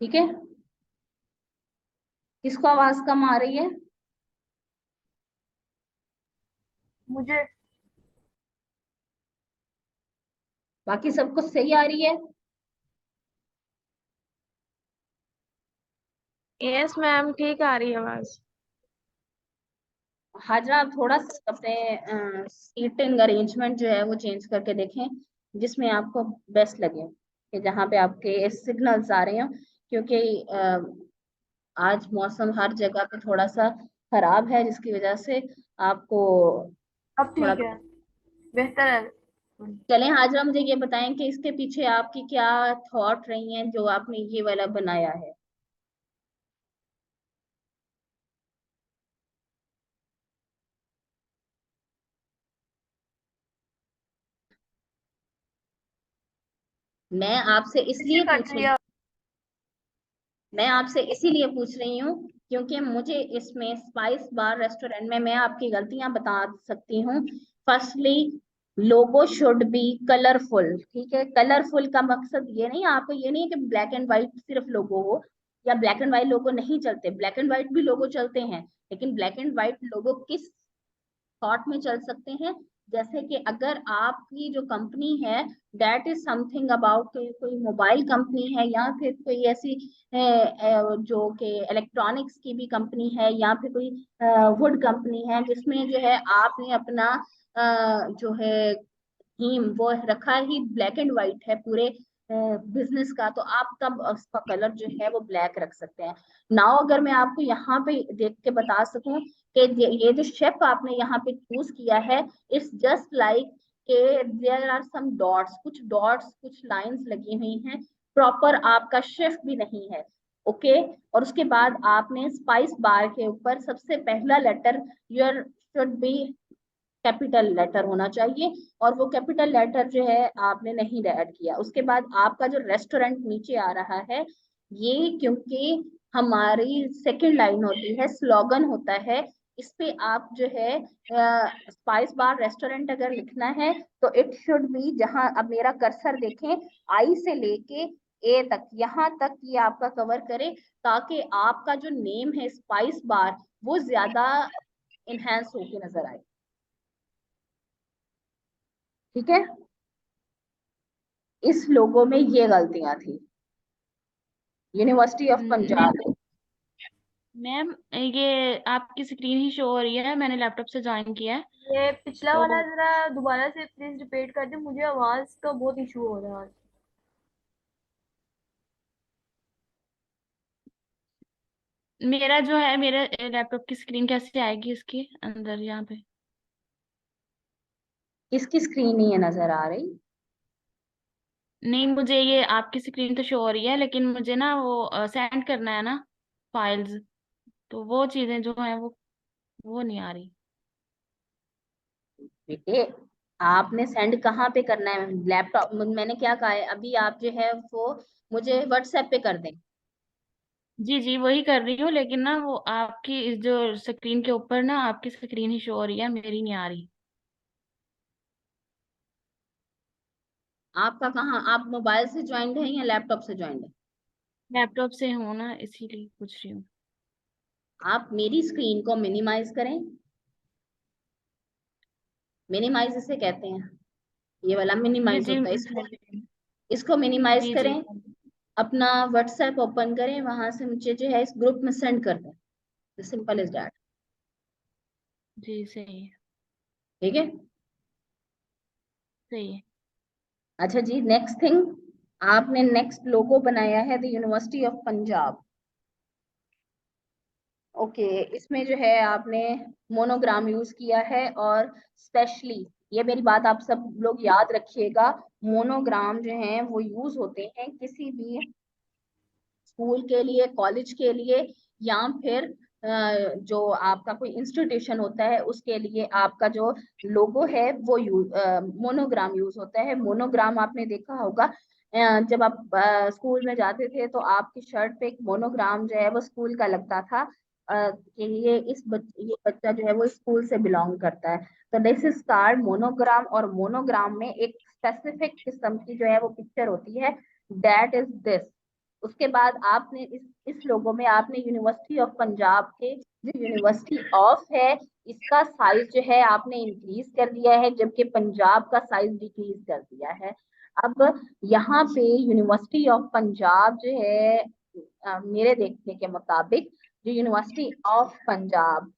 ठीक है। किसको आवाज कम आ रही है? मुझे। बाकी सबको सही आ रही है? यस मैम, ठीक आ रही है आवाज। हाजरा, आप थोड़ा सा अपने सीटिंग अरेंजमेंट जो है वो चेंज करके देखें, जिसमें आपको बेस्ट लगे, कि जहाँ पे आपके सिग्नल्स आ रहे हो। क्योंकि आज मौसम हर जगह पे थोड़ा सा खराब है, जिसकी वजह से आपको अब थोड़ा। ठीक है, बेहतर है। चलें हाजरा, मुझे ये बताएं कि इसके पीछे आपकी क्या थॉट रही हैं जो आपने ये वाला बनाया है। मैं आपसे कैसे इसलिए कट पूछ रही रही है? मैं आपसे इसीलिए पूछ रही हूँ क्योंकि मुझे इसमें स्पाइस बार रेस्टोरेंट में मैं आपकी गलतियां बता सकती हूँ। Firstly, logo should be colourful. ठीक है, कलरफुल का मकसद ये नहीं, आपको ये नहीं है कि ब्लैक एंड व्हाइट सिर्फ लोगो हो, या ब्लैक एंड व्हाइट लोगो नहीं चलते, ब्लैक एंड व्हाइट भी लोगो चलते हैं। लेकिन ब्लैक एंड व्हाइट लोगो किस थॉट में चल सकते हैं? जैसे कि अगर आपकी जो कंपनी है दैट इज समथिंग अबाउट, कोई मोबाइल कंपनी है, या फिर कोई ऐसी जो कि इलेक्ट्रॉनिक्स की भी कंपनी है, या फिर कोई वुड कंपनी है, जिसमें जो है आपने अपना जो है थीम वो रखा ही ब्लैक एंड व्हाइट है पूरे बिजनेस का, तो आप तब उसका कलर जो है वो ब्लैक रख सकते हैं। नाउ अगर मैं आपको यहाँ पे देख के बता सकूं कि ये जो शेप आपने यहाँ पे चूज किया है, इट्स जस्ट लाइक के देयर आर सम डॉट्स, कुछ डॉट्स कुछ लाइंस लगी हुई हैं, प्रॉपर आपका शेफ भी नहीं है। ओके। और उसके बाद आपने स्पाइस बार के ऊपर सबसे पहला letter your should be capital letter होना चाहिए, और वो कैपिटल लेटर जो है आपने नहीं ऐड किया। उसके बाद आपका जो रेस्टोरेंट नीचे आ रहा है, ये क्योंकि हमारी सेकंड लाइन होती है, स्लोगन होता है, इस पे आप जो है स्पाइस बार रेस्टोरेंट अगर लिखना है तो इट शुड बी, जहां अब मेरा कर्सर देखें, आई से लेके ए तक, यहाँ तक ये आपका कवर करे, ताकि आपका जो नेम है स्पाइस बार वो ज्यादा इनहेंस होके नजर आए। ठीक है। इस लोगों में ये गलतियां थी, university of ma'am, Punjab. Ma'am ये आपकी स्क्रीन ही शो हो रही है, मैंने लैपटॉप से ज्वाइन किया है। ये पिछला तो वाला जरा दोबारा से प्लीज रिपीट कर दे, मुझे आवाज का बहुत इशू हो रहा है। मेरा जो है, मेरे लैपटॉप की स्क्रीन कैसे आएगी इसके अंदर यहाँ पे? किसकी स्क्रीन नहीं है नजर आ रही? नहीं, मुझे ये आपकी स्क्रीन तो शो हो रही है, लेकिन मुझे ना वो सेंड करना है ना फाइल्स, तो वो चीजें जो है वो नहीं आ रही। बेटे, आपने सेंड कहाँ पे करना है? लैपटॉप, मैंने क्या कहा है अभी, आप जो है वो मुझे व्हाट्सएप पे कर दें। जी जी, वही कर रही हूँ, लेकिन ना वो आपकी इस जो स्क्रीन के ऊपर ना आपकी स्क्रीन ही शो हो रही है, मेरी नहीं आ रही। आपका कहाँ, आप मोबाइल से ज्वाइंट है या लैपटॉप से ज्वाइंट है? लैपटॉप से हूँ ना, इसीलिए पूछ रही हूँ। आप मेरी स्क्रीन को मिनिमाइज करें। मिनिमाइज इसे कहते हैं, ये वाला जी मिनिमाइज जी, होता है, इसको इसको मिनिमाइज जी जी करें। अपना व्हाट्सएप ओपन करें, वहां से मुझे जो है इस ग्रुप में सेंड कर दें। Simple is that. जी, सही है। ठीक है। सही है। अच्छा जी, नेक्स्ट थिंग, आपने नेक्स्ट लोगो बनाया है the university of Punjab. Okay. इसमें जो है आपने मोनोग्राम यूज किया है, और स्पेशली ये मेरी बात आप सब लोग याद रखिएगा, मोनोग्राम जो हैं वो यूज होते हैं किसी भी स्कूल के लिए, कॉलेज के लिए, या फिर जो आपका कोई इंस्टीट्यूशन होता है उसके लिए आपका जो लोगो है वो मोनोग्राम यूज होता है। मोनोग्राम आपने देखा होगा, जब आप स्कूल में जाते थे तो आपकी शर्ट पे एक मोनोग्राम जो है वो स्कूल का लगता था, कि ये बच्चा जो है वो स्कूल से बिलोंग करता है। तो दिस इज कार्ड मोनोग्राम, और मोनोग्राम में एक स्पेसिफिक किस्म की जो है वो पिक्चर होती है, दैट इज दिस। उसके बाद आपने इस लोगो में आपने यूनिवर्सिटी ऑफ पंजाब के जो यूनिवर्सिटी ऑफ है इसका साइज जो है आपने इंक्रीज कर दिया है, जबकि पंजाब का साइज डिक्रीज कर दिया है। अब यहाँ पे यूनिवर्सिटी ऑफ पंजाब जो है मेरे देखने के मुताबिक जो university of Punjab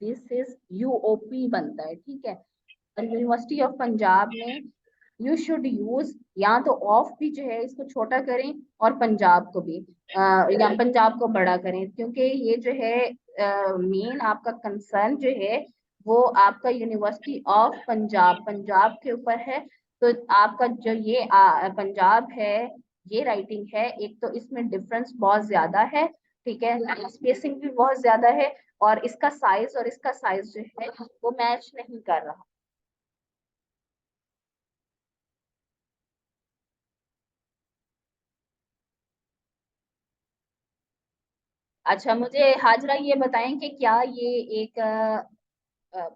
this is UOP बनता है, ठीक है। और यूनिवर्सिटी ऑफ पंजाब में यू शुड यूज या तो ऑफ भी जो है इसको छोटा करें और पंजाब को भी या पंजाब को बड़ा करें, क्योंकि ये जो है मेन आपका कंसर्न जो है वो आपका यूनिवर्सिटी ऑफ पंजाब पंजाब के ऊपर है। तो आपका जो ये पंजाब है ये राइटिंग है, एक तो इसमें डिफरेंस बहुत ज्यादा है, ठीक है, स्पेसिंग भी बहुत ज्यादा है, और इसका साइज और इसका साइज जो है वो मैच नहीं कर रहा। अच्छा मुझे हाजरा ये बताएं कि क्या ये एक अ,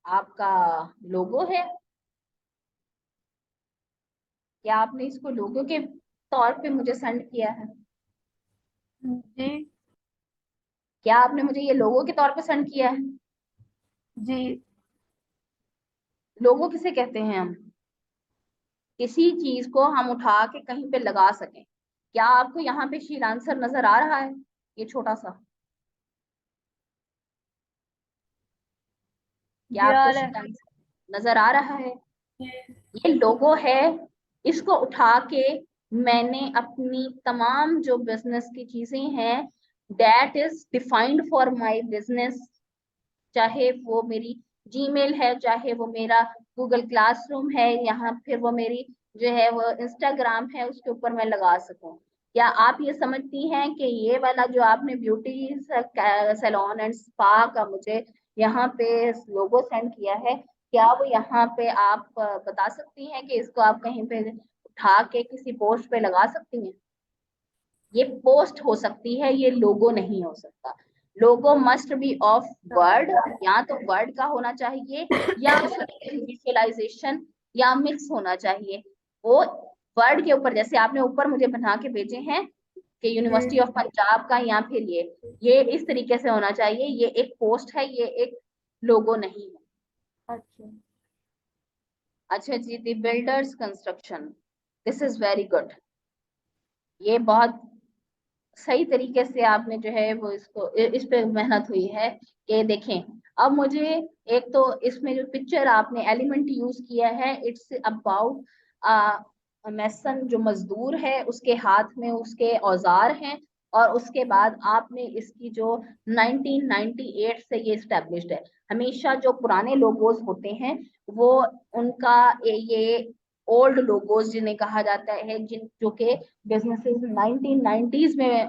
आपका लोगो है? क्या आपने इसको लोगो के तौर पे मुझे सेंड किया है? जी क्या आपने मुझे ये लोगो के तौर पे सेंड किया है? जी लोगो किसे कहते हैं हम? किसी चीज को हम उठा के कहीं पे लगा सकें। क्या आपको यहाँ पे शील आंसर नजर आ रहा है? ये छोटा सा, क्या जी आ आपको रहा शील है। आंसर नजर आ रहा है? जी ये लोगो है, इसको उठा के मैंने अपनी तमाम जो बिजनेस की चीजें हैं that is defined for my business, चाहे वो मेरी जीमेल है, चाहे वो मेरा गूगल क्लासरूम है, यहाँ फिर वो मेरी जो है वो इंस्टाग्राम है, उसके ऊपर मैं लगा सकूं। क्या आप ये समझती हैं कि ये वाला जो आपने ब्यूटी सैलून एंड स्पा का मुझे यहाँ पे लोगो सेंड किया है, क्या वो यहाँ पे आप बता सकती हैं कि इसको आप कहीं पे उठा के किसी पोस्ट पे लगा सकती हैं? ये पोस्ट हो सकती है, ये लोगो नहीं हो सकता। लोगो मस्ट बी ऑफ वर्ड, या तो वर्ड का होना चाहिए या विजुअलाइजेशन या मिक्स होना चाहिए। वो वर्ड के ऊपर जैसे आपने ऊपर मुझे बना के भेजे हैं कि यूनिवर्सिटी जी ऑफ पंजाब का, या फिर ये इस तरीके से होना चाहिए। ये एक पोस्ट है, ये एक लोगो नहीं है। अच्छा अच्छा जी, the builders construction, this is very good. ये बहुत सही तरीके से आपने जो है वो इसको इस पे मेहनत हुई है कि देखें। अब मुझे एक तो इसमें जो पिक्चर आपने एलिमेंट यूज किया है इट्स अबाउट मैसन, जो मजदूर है उसके हाथ में उसके औजार हैं, और उसके बाद आपने इसकी जो 1998 से ये स्टैब्लिश्ड है। हमेशा जो पुराने लोगोज होते हैं वो उनका ये ओल्ड लोगोज जिन्हें कहा जाता है, जिन जो कि बिजनेसेस 1990s में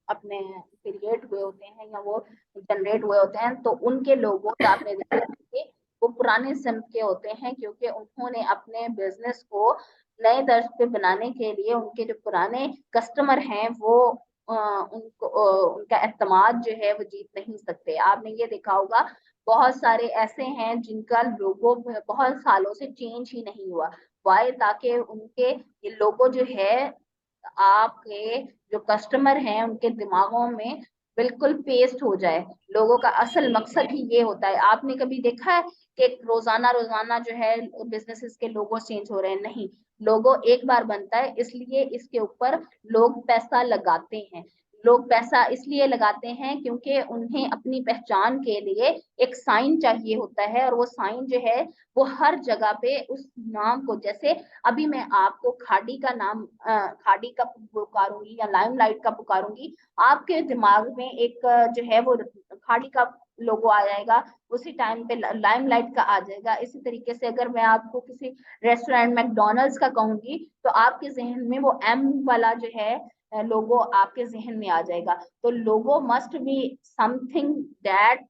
अपने क्रिएट हुए होते हैं या वो जनरेट हुए होते हैं, तो उनके लोगों आपने देखे होंगे वो पुराने सिम के होते हैं, क्योंकि उन्होंने अपने बिजनेस को नए दर्ज पे बनाने के लिए उनके जो पुराने कस्टमर हैं वो उनको उनका एतमाद जो है वो जीत नहीं सकते। आपने ये देखा होगा बहुत सारे ऐसे हैं जिनका लोगो बहुत सालों से चेंज ही नहीं हुआ। वाई? ताकि उनके ये लोगो जो है आपके जो कस्टमर हैं उनके दिमागों में बिल्कुल पेस्ट हो जाए। लोगों का असल मकसद ही ये होता है। आपने कभी देखा है कि रोजाना रोजाना जो है बिजनेसेस के लोगो चेंज हो रहे हैं? नहीं, लोगो एक बार बनता है, इसलिए इसके ऊपर लोग पैसा लगाते हैं। लोग पैसा इसलिए लगाते हैं क्योंकि उन्हें अपनी पहचान के लिए एक साइन चाहिए होता है, और वो साइन जो है वो हर जगह पे उस नाम को, जैसे अभी मैं आपको खाड़ी का नाम खाड़ी का पुकारूंगी या लाइमलाइट का पुकारूंगी, आपके दिमाग में एक जो है वो खाड़ी का लोगो आ जाएगा, उसी टाइम पे लाइमलाइट का आ जाएगा। इसी तरीके से अगर मैं आपको किसी रेस्टोरेंट मैकडोनल्ड्स का कहूंगी तो आपके जहन में वो एम वाला जो है लोगो आपके जहन में आ जाएगा। तो logo must be something that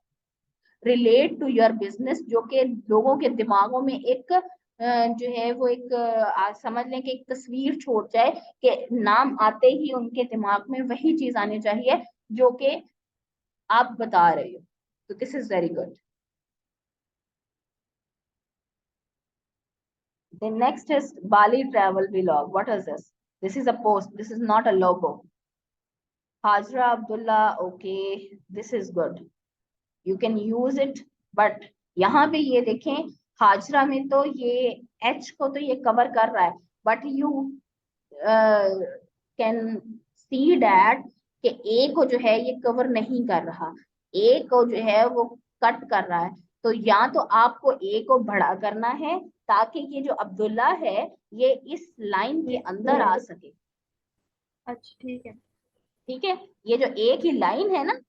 relate to your business, जो कि लोगों के दिमागों में एक जो है वो एक समझ लें कि एक तस्वीर छोड़ जाए, कि नाम आते ही उनके दिमाग में वही चीज आनी चाहिए जो कि आप बता रहे हो। तो this is very good. The next is Bali travel vlog. What is this? This is a post, this is not a logo. Hajra Abdullah, okay, this is good, you can use it. But यहाँ पे ये देखें, हाजरा में तो ये H को तो ये कवर कर रहा है, but you can see that कि ए को जो है ये कवर नहीं कर रहा, ए को जो है वो कट कर रहा है। तो या तो आपको ए को बड़ा करना है ताकि ये जो अब्दुल्ला है ये इस लाइन के अंदर आ सके। अच्छा ठीक है। ठीक है, ये जो ए की लाइन है ना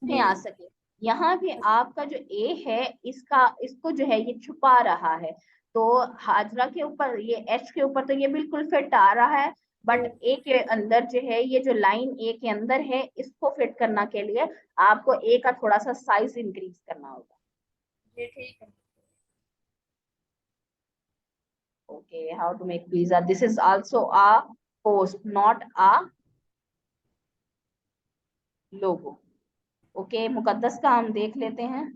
में आ सके। यहाँ पे आपका जो ए है इसका, इसको जो है ये छुपा रहा है। तो हाजरा के ऊपर, ये एच के ऊपर तो ये बिल्कुल फिट आ रहा है, बट ए के अंदर जो है ये जो लाइन ए के अंदर है इसको फिट करना के लिए आपको ए का थोड़ा सा साइज इंक्रीज करना होगा। जी ठीक है। Okay, how to make pizza? This is also a post, not a logo. Okay, मुकद्दस का हम देख लेते हैं।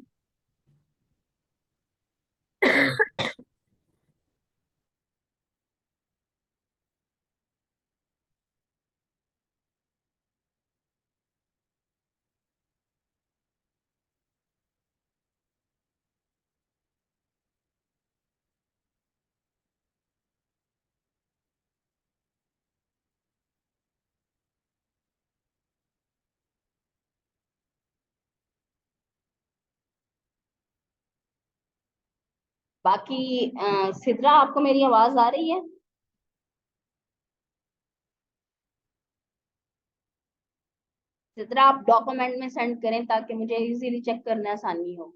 बाकी सिद्रा, आपको मेरी आवाज आ रही है? सिद्रा, आप डॉक्यूमेंट में सेंड करें ताकि मुझे इजीली चेक करने आसानी हो।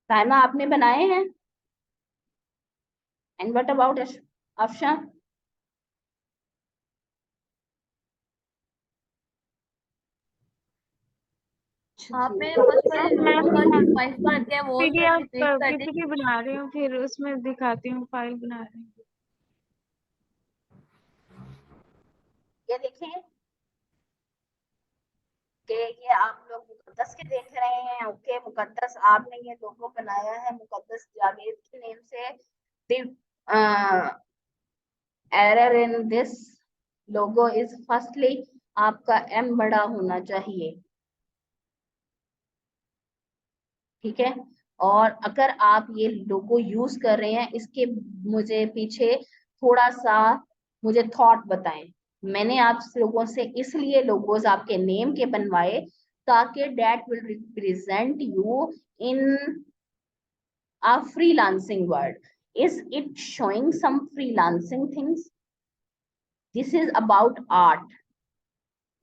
साइमा, आपने बनाए हैं? And what about Afsha? आपने बस वही लोगों का जो फाइल बन गया वो पीडीएफ कर दी। पीपीटी बना रही हूँ, फिर उसमें दिखाती हूँ, फाइल बना रही हूँ। ये देखें कि ये आप लोग मुकद्दस के देख रहे हैं। ओके मुकद्दस, आपने ये लोगो बनाया है मुकद्दस जावेद के नेम से। Error in this logo is firstly आपका एम बड़ा होना चाहिए। ठीक है, और अगर आप ये लोगो यूज कर रहे हैं, इसके मुझे पीछे थोड़ा सा मुझे थॉट बताएं। मैंने आप लोगों से इसलिए लोगोस आपके नेम के बनवाए ताकि that will represent you in a freelancing world. Is it showing some freelancing things? This is about art.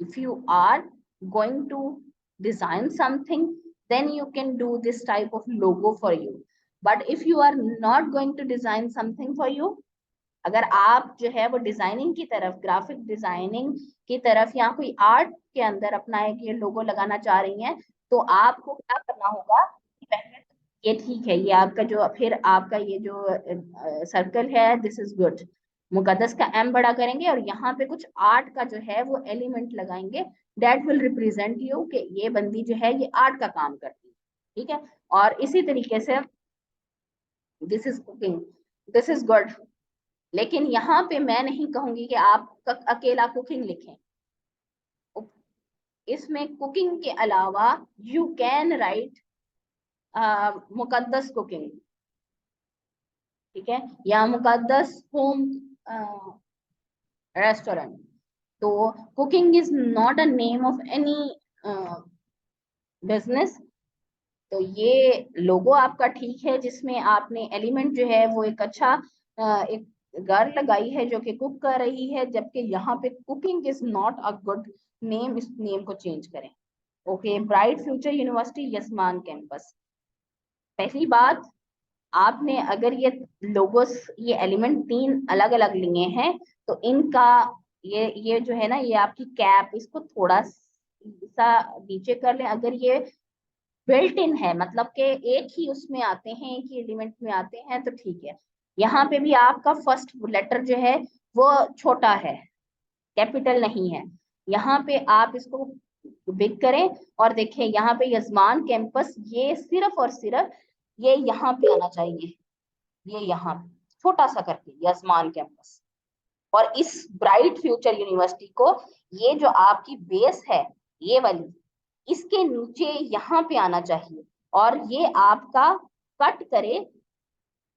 If you are going to design something, then you can do this type of logo for you. But if you are not going to design something for you, अगर आप जो है वो designing की तरफ, graphic designing की तरफ या कोई आर्ट के अंदर अपना एक ये लोगो लगाना चाह रही हैं, तो आपको क्या करना होगा कि पहले ये ठीक है, ये आपका जो, फिर आपका ये जो सर्कल है, दिस इज गुड। मुकद्दस का एम बड़ा करेंगे और यहाँ पे कुछ आर्ट का जो है वो एलिमेंट लगाएंगे, दैट विल रिप्रेजेंट यू कि ये बंदी जो है ये आर्ट का काम करती है। ठीक है, और इसी तरीके से this is cooking, this is good. लेकिन यहाँ पे मैं नहीं कहूंगी कि आप अकेला कुकिंग लिखें। इसमें कुकिंग के अलावा यू कैन राइट मुकद्दस कुकिंग। ठीक है, या मुकद्दस होम रेस्टोरेंट। तो cooking is not a name of any business. तो ये लोगो आपका ठीक है जिसमें आपने एलिमेंट जो है वो एक अच्छा एक गर्ल लगाई है जो कि कुक कर रही है, जबकि यहाँ पे cooking is not a good name, इस नेम को चेंज करें। ओके, ब्राइट फ्यूचर यूनिवर्सिटी यस्मान कैंपस। पहली बात, आपने अगर ये लोगोस, ये एलिमेंट 3 अलग अलग लिए हैं, तो इनका ये जो है ना, ये आपकी कैप, इसको थोड़ा सा नीचे कर लें। अगर ये बिल्ट इन है, मतलब कि एक ही उसमें आते हैं, एक ही एलिमेंट में आते हैं, तो ठीक है। यहाँ पे भी आपका फर्स्ट लेटर जो है वो छोटा है, कैपिटल नहीं है। यहाँ पे आप इसको बिग करें और देखें, यहाँ पे यजमान कैंपस, ये सिर्फ और सिर्फ ये यहाँ पे आना चाहिए, ये यहाँ पे छोटा सा करके यजमान कैंपस। और इस ब्राइट फ्यूचर यूनिवर्सिटी को, ये जो आपकी बेस है ये वाली, इसके नीचे यहाँ पे आना चाहिए। और ये आपका कट करे,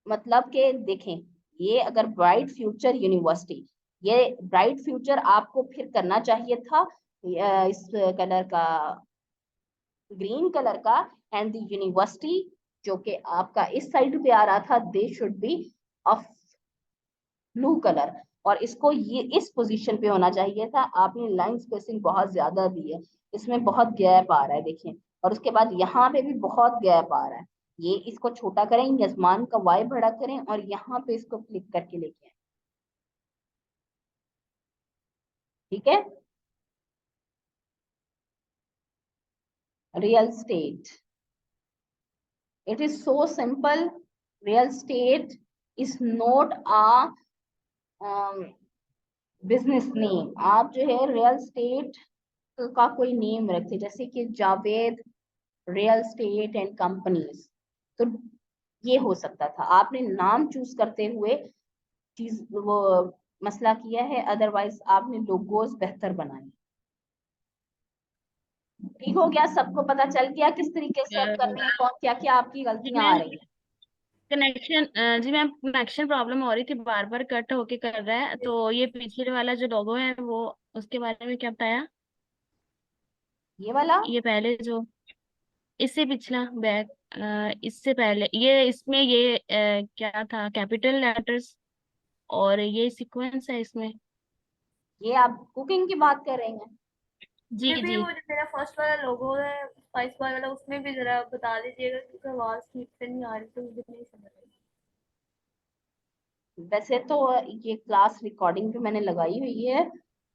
मतलब कि देखें, ये अगर ब्राइट फ्यूचर यूनिवर्सिटी, ये ब्राइट फ्यूचर आपको फिर करना चाहिए था इस कलर का, ग्रीन कलर का। एंड द यूनिवर्सिटी जो कि आपका इस साइड पे आ रहा था, they should be of blue colour. और इसको ये इस पोजीशन पे होना चाहिए था। आपने लाइन स्पेसिंग बहुत ज्यादा दी है, इसमें बहुत गैप आ रहा है देखिए। और उसके बाद यहाँ पे भी बहुत गैप आ रहा है। ये इसको छोटा करें, यजमान का वाई बड़ा करें और यहाँ पे इसको क्लिक करके लेके आए, ठीक है। Real estate, it is so simple. Real estate is not a business name. आप जो है रियल स्टेट का कोई नेम रखते, जैसे कि Javed real estate and companies, तो ये हो सकता था। आपने नाम चूज करते हुए चीज वो मसला किया है, अदरवाइज आपने लोगोस बेहतर बनाए। ठीक हो गया, सबको पता चल गया किस तरीके से अब करनी है, कौन क्या क्या आपकी जी गलतियां आ मैम, रही हैं। कनेक्शन, जी मैम, कनेक्शन प्रॉब्लम हो रही थी, बार बार कट होके कर रहा है। तो ये पीछे वाला जो लोगो है वो, उसके बारे में क्या बताया? ये वाला, ये पहले जो, इससे पिछला बैक, इससे पहले ये, इसमें ये क्या था, कैपिटल लेटर्स, और ये सीक्वेंस है इसमें। ये आप कुकिंग की बात कर रहे हैं। जी भी जी। वो जो मेरा फर्स्ट वाला लोगो है स्पाइस बार वाला, उसमें भी जरा बता दीजिएगा क्योंकि आवाज ठीक से नहीं आ रही तो मुझे नहीं समझ रही। वैसे तो ये क्लास रिकॉर्डिंग भी मैंने लगाई हुई है,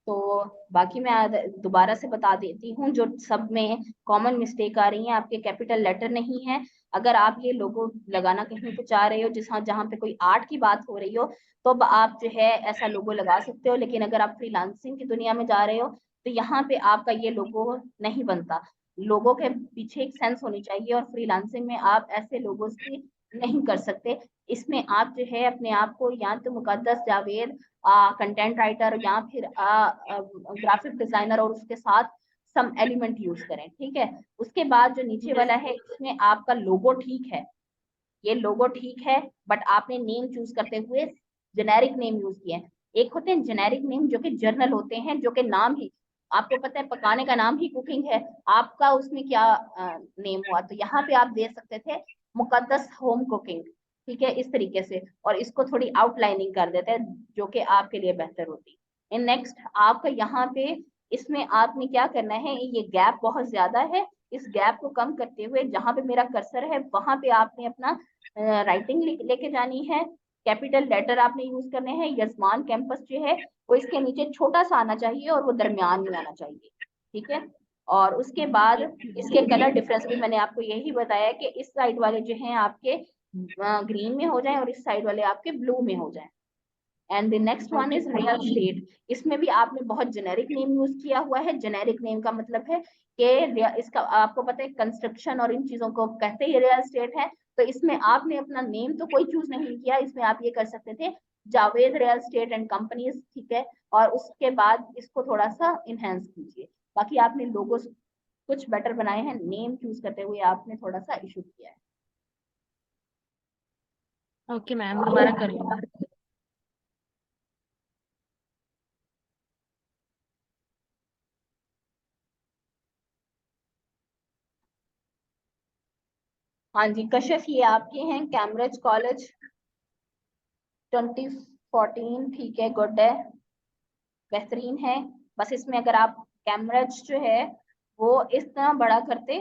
तो बाकी मैं दोबारा से बता देती हूँ। जो सब में कॉमन मिस्टेक आ रही है, आपके कैपिटल लेटर नहीं है। अगर आप ये लोगो लगाना कहीं पे चाह रहे हो जहाँ जहाँ पे कोई आर्ट की बात हो रही हो, तो अब आप जो है ऐसा लोगो लगा सकते हो। लेकिन अगर आप फ्रीलांसिंग की दुनिया में जा रहे हो, तो यहाँ पे आपका ये लोगो नहीं बनता। लोगो के पीछे एक सेंस होनी चाहिए, और फ्रीलांसिंग में आप ऐसे लोगोस की नहीं कर सकते। इसमें आप जो है अपने आप को या तो मुकद्दस जावेद कंटेंट राइटर या फिर ग्राफिक डिजाइनर और उसके साथ सम एलिमेंट यूज करें, ठीक है। उसके बाद जो नीचे वाला है, इसमें आपका लोगो ठीक है, ये लोगो ठीक है, बट आपने नेम चूज करते हुए जेनेरिक नेम यूज किए हैं। एक होते हैं जेनेरिक नेम जो कि जर्नल होते हैं, जो कि नाम ही, आपको पता है पकाने का नाम ही कुकिंग है, आपका उसमें क्या नेम हुआ। तो यहाँ पे आप दे सकते थे मुकद्दस होम कुकिंग, ठीक है, इस तरीके से। और इसको थोड़ी आउटलाइनिंग कर देते हैं, जो कि आपके लिए बेहतर होती। इन नेक्स्ट आपका यहाँ पे, इसमें आपने क्या करना है, ये गैप बहुत ज्यादा है, इस गैप को कम करते हुए जहां पे मेरा कर्सर है वहां पे आपने अपना राइटिंग लेके जानी है। कैपिटल लेटर आपने यूज करने हैं। यजमान कैंपस जो है वो इसके नीचे छोटा सा आना चाहिए और वो दरमियान में आना चाहिए, ठीक है। और उसके बाद इसके कलर डिफरेंस भी मैंने आपको यही बताया कि इस साइड वाले जो हैं आपके ग्रीन में हो जाएं और इस साइड वाले आपके ब्लू में हो जाएं। And the next one is real estate. इसमें भी आपने बहुत जेनेरिक नेम यूज किया हुआ है। जेनेरिक नेम का मतलब है कि इसका आपको पता है कंस्ट्रक्शन और इन चीजों को कहते ही रियल स्टेट है। तो इसमें आपने अपना नेम तो कोई चूज नहीं किया, इसमें आप ये कर सकते थे Javed real estate and companies, ठीक है। और उसके बाद इसको थोड़ा सा इनहेंस कीजिए। बाकी आपने लोगो कुछ बेटर बनाए हैं, नेम चूज करते हुए आपने थोड़ा सा इशू किया है। ओके मैम, दोबारा कर लूंगा। हाँ जी कशिश, ये आपके हैं कैम्ब्रिज कॉलेज 2014, ठीक है, गुड है, बेहतरीन है। बस इसमें अगर आप कैम्ब्रिज जो है वो इस तरह बड़ा करते,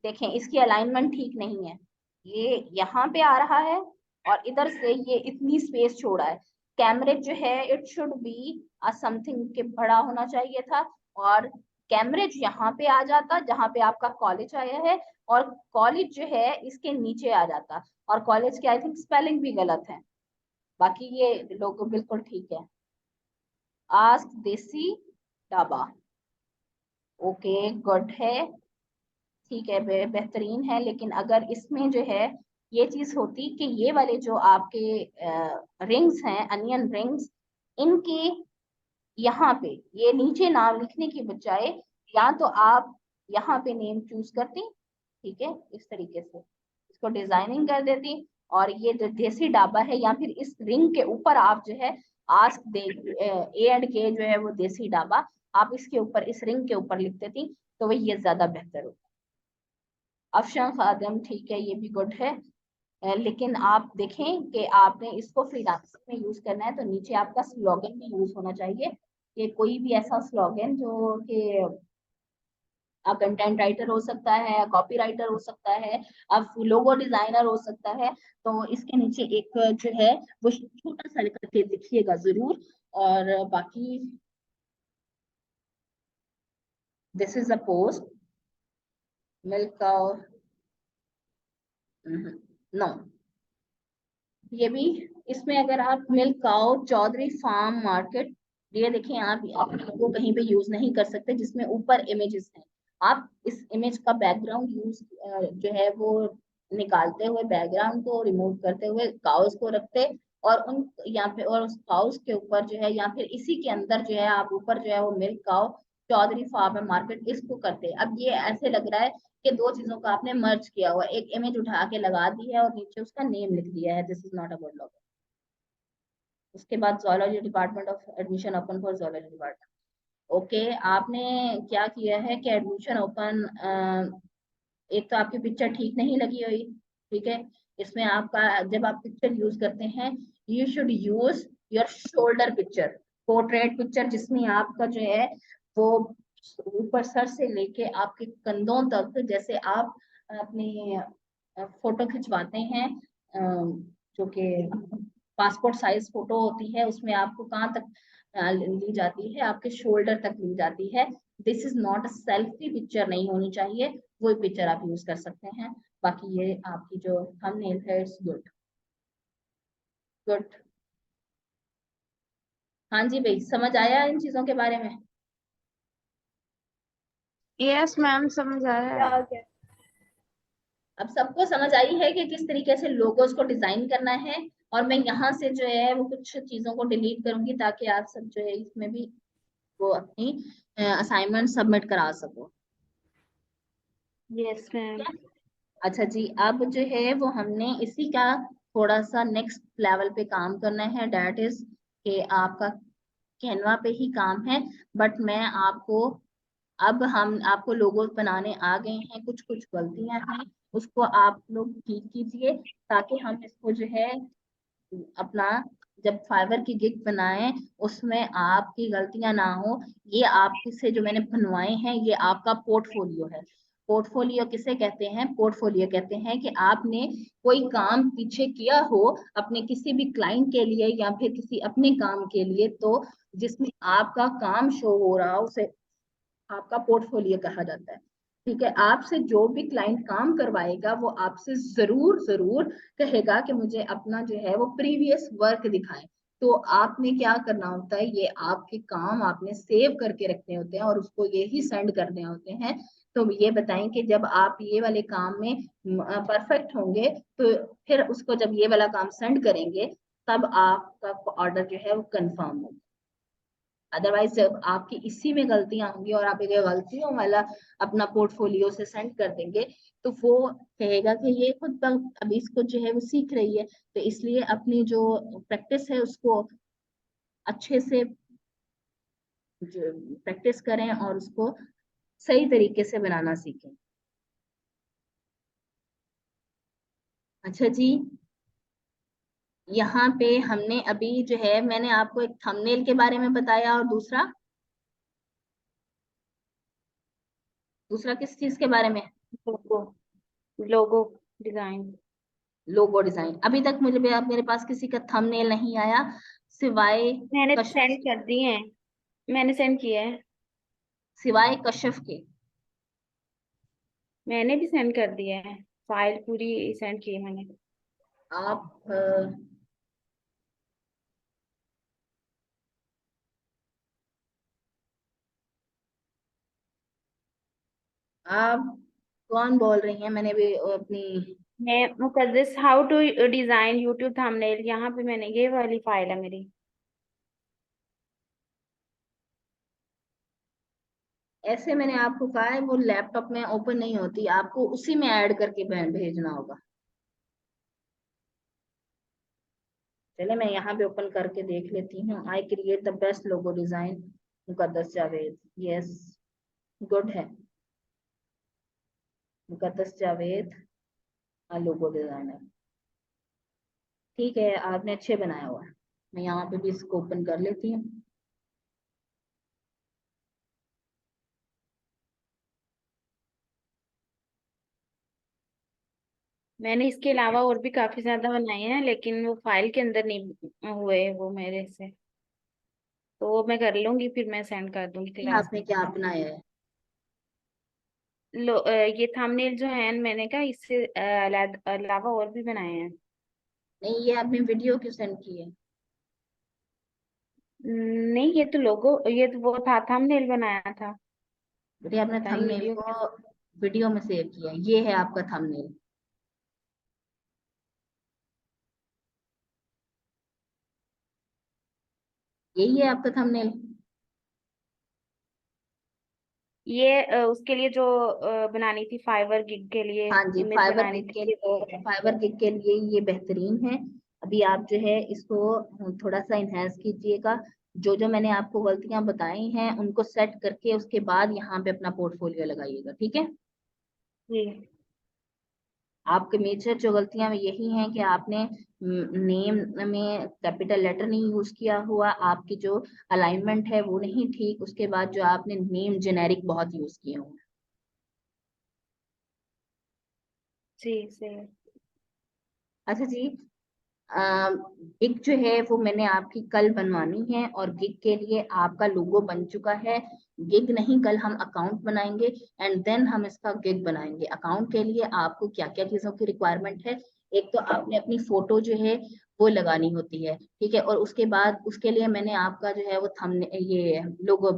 देखें इसकी अलाइनमेंट ठीक नहीं है, ये यहाँ पे आ रहा है और इधर से ये इतनी स्पेस छोड़ा है। कैम्ब्रिज जो है इट शुड बी समथिंग के बड़ा होना चाहिए था। और कैम्ब्रिज यहाँ पे आ जाता जहाँ पे आपका कॉलेज आया है, और कॉलेज जो है इसके नीचे आ जाता। और कॉलेज के आई थिंक स्पेलिंग भी गलत है, बाकी ये लोगो बिल्कुल ठीक है। आस्क देसी ढाबा, ओके गुड है, ठीक है, बेहतरीन है, लेकिन अगर इसमें जो है ये चीज होती कि ये वाले जो आपके रिंग्स हैं, अनियन रिंग्स, इनके यहाँ पे ये नीचे नाम लिखने की बजाय या तो आप यहाँ पे नेम चूज करती, ठीक है, इस तरीके से इसको डिजाइनिंग कर देती, और ये जो देसी डाबा है या फिर इस रिंग के ऊपर आप जो है आस्क दे ए एंड के जो है वो देसी डाबा, आप इसके ऊपर इस रिंग के ऊपर लिख देती तो वही ये ज्यादा बेहतर होता। अफशान खादम, ठीक है, ये भी गुड है। लेकिन आप देखें कि आपने इसको फ्रीलांसिंग में यूज करना है तो नीचे आपका स्लोगन भी यूज होना चाहिए, कि कोई भी ऐसा स्लोगन जो कि कंटेंट राइटर हो सकता है, कॉपी राइटर हो सकता है, अब लोगो डिजाइनर हो सकता है, तो इसके नीचे एक जो है वो छोटा सा करके लिखिएगा जरूर। और बाकी this is a post milk no, ये भी, इसमें अगर आप milk cow Chaudhary farm market, ये देखें, आप लोगो कहीं पे यूज नहीं कर सकते जिसमें ऊपर इमेजेस हैं। आप इस इमेज का बैकग्राउंड यूज जो है वो निकालते हुए, बैकग्राउंड को रिमूव करते हुए काउस को रखते, और उन यहाँ पे और उस काउस के ऊपर जो है या फिर इसी के अंदर जो है आप ऊपर जो है वो milk cow Chaudhary farm market इसको करते। अब ये ऐसे लग रहा है कि दो चीजों का आपने मर्ज किया हुआ, एक इमेज उठा के लगा दी है और नीचे उसका नेम लिख दिया है, this is not a good log. उसके बाद zoology department of admission open for zoology department, okay, आपने क्या किया है कि एडमिशन ओपन, एक तो आपकी पिक्चर ठीक नहीं लगी हुई, ठीक है, इसमें आपका जब आप पिक्चर यूज करते हैं you should use your shoulder picture, portrait picture, जिसमें आपका जो है वो ऊपर सर से लेके आपके कंधों तक, जैसे आप अपनी फोटो खिंचवाते हैं, जो कि पासपोर्ट साइज फोटो होती है, उसमें आपको कहाँ तक ली जाती है, आपके शोल्डर तक ली जाती है। This is not a selfie picture, नहीं होनी चाहिए, वो पिक्चर आप यूज कर सकते हैं। बाकी ये आपकी जो थंबनेल है इट्स गुड, गुड। हाँ जी भाई, समझ आया इन चीजों के बारे में? यस मैम, समझ आया है। क्या क्या अब सबको समझ आई है कि किस तरीके से लोगोस को डिजाइन करना है। और मैं यहाँ से जो है वो कुछ चीजों को डिलीट करूंगी ताकि आप सब जो है इसमें भी वो अपनी असाइनमेंट सबमिट करा सको। Yes ma'am. अच्छा जी, अब जो है वो हमने इसी का थोड़ा सा नेक्स्ट लेवल पे काम करना है, डेट इज कि आपका कैनवा पे ही काम है, बट मैं आपको, अब हम आपको लोगो बनाने आ गए हैं, कुछ कुछ गलतियां हैं उसको आप लोग ठीक कीजिए, ताकि हम इसको जो है अपना जब फाइवर की गिग बनाएं उसमें आपकी गलतियां ना हो। ये आपसे जो मैंने बनवाए हैं ये आपका पोर्टफोलियो है। पोर्टफोलियो किसे कहते हैं? पोर्टफोलियो कहते हैं कि आपने कोई काम पीछे किया हो अपने किसी भी क्लाइंट के लिए या फिर किसी अपने काम के लिए, तो जिसमें आपका काम शो हो रहा हो उसे आपका पोर्टफोलियो कहा जाता है। ठीक है, आपसे जो भी क्लाइंट काम करवाएगा वो आपसे जरूर जरूर कहेगा कि मुझे अपना जो है वो प्रीवियस वर्क दिखाएं। तो आपने क्या करना होता है, ये आपके काम आपने सेव करके रखने होते हैं और उसको यही सेंड करने होते हैं। तो ये बताएं कि जब आप ये वाले काम में परफेक्ट होंगे तो फिर उसको जब ये वाला काम सेंड करेंगे तब आपका ऑर्डर जो है वो कंफर्म होगा। अदरवाइज जब आपकी इसी में गलतियां होंगी और आप ये गलतियों वाला अपना पोर्टफोलियो से सेंड कर देंगे तो वो कहेगा कि ये खुद अभी इसको जो है वो सीख रही है, तो इसलिए अपनी जो प्रैक्टिस है उसको अच्छे से प्रैक्टिस करें और उसको सही तरीके से बनाना सीखें। अच्छा जी, यहाँ पे हमने अभी जो है मैंने आपको एक थंबनेल के बारे में बताया, और दूसरा दूसरा किस चीज के बारे में? लोगो, लोगो डिजाइन। Logo design. अभी तक मुझे मेरे पास किसी का थंबनेल नहीं आया सिवाय मैंने कश्यप, सेंड कर दिए हैं, मैंने सेंड किया है। सिवाय कश्यप के। मैंने भी सेंड कर दिया है, फाइल पूरी सेंड की है मैंने। आप आप कौन बोल रही है? मैंने भी अपनी मैं Muqaddas, how to design YouTube thumbnail, यहाँ पे मैंने, ये वाली फाइल है मेरी। ऐसे मैंने आपको कहा है, वो लैपटॉप में ओपन नहीं होती, आपको उसी में ऐड करके भेजना होगा। चले मैं यहाँ पे ओपन करके देख लेती हूँ। I create the best logo design, Muqaddas Javed. Yes, good है, मुकद्दस जावेद लोगो डिजाइनर। ठीक है, आपने अच्छे बनाया हुआ है। मैं यहाँ पे भी इसको ओपन कर लेती हूँ। मैंने इसके अलावा और भी काफी ज्यादा बनाए हैं, लेकिन वो फाइल के अंदर नहीं हुए वो मेरे से। तो वो मैं कर लूंगी, फिर मैं सेंड कर दूंगी ये क्लास आपने में। क्या बनाया है? ये थंबनेल जो है मैंने कहा, इससे अलावा और भी बनाए हैं। नहीं, ये आपने वीडियो क्यों सेंड की है? नहीं, ये तो लोगो, ये तो वो था, थंबनेल बनाया था। बेटे, आपने पता नहीं थंबनेल वीडियो को कैसे। वीडियो में सेव किया है। ये है आपका थंबनेल। यही है आपका थंबनेल। ये उसके लिए जो बनानी थी, फाइवर गिग के लिए हाँ जी, इमेज फाइबर बनानी गिग के थी, ये वो है। फाइबर गिग के लिए ये बेहतरीन है। अभी आप जो है इसको थोड़ा सा इनहेंस कीजिएगा। जो जो मैंने आपको गलतियां बताई हैं उनको सेट करके उसके बाद यहाँ पे अपना पोर्टफोलियो लगाइएगा, ठीक है? जी। आपके मेजर जो गलतियां यही हैं कि आपने नेम में कैपिटल लेटर नहीं यूज किया हुआ, आपकी जो अलाइनमेंट है वो नहीं ठीक, उसके बाद जो आपने नेम जेनेरिक बहुत यूज किए हुए हैं। जी सही है। अच्छा जी, गिग जो है वो मैंने आपकी कल बनवानी है, और गिग के लिए आपका लोगो बन चुका है। गिग नहीं, कल हम अकाउंट बनाएंगे एंड देन हम इसका गिग बनाएंगे। अकाउंट के लिए आपको क्या क्या चीजों की रिक्वायरमेंट है? एक तो आपने अपनी फोटो जो है वो लगानी होती है, ठीक है, और उसके बाद उसके लिए मैंने आपका जो है वो थंबनेल, ये लोगो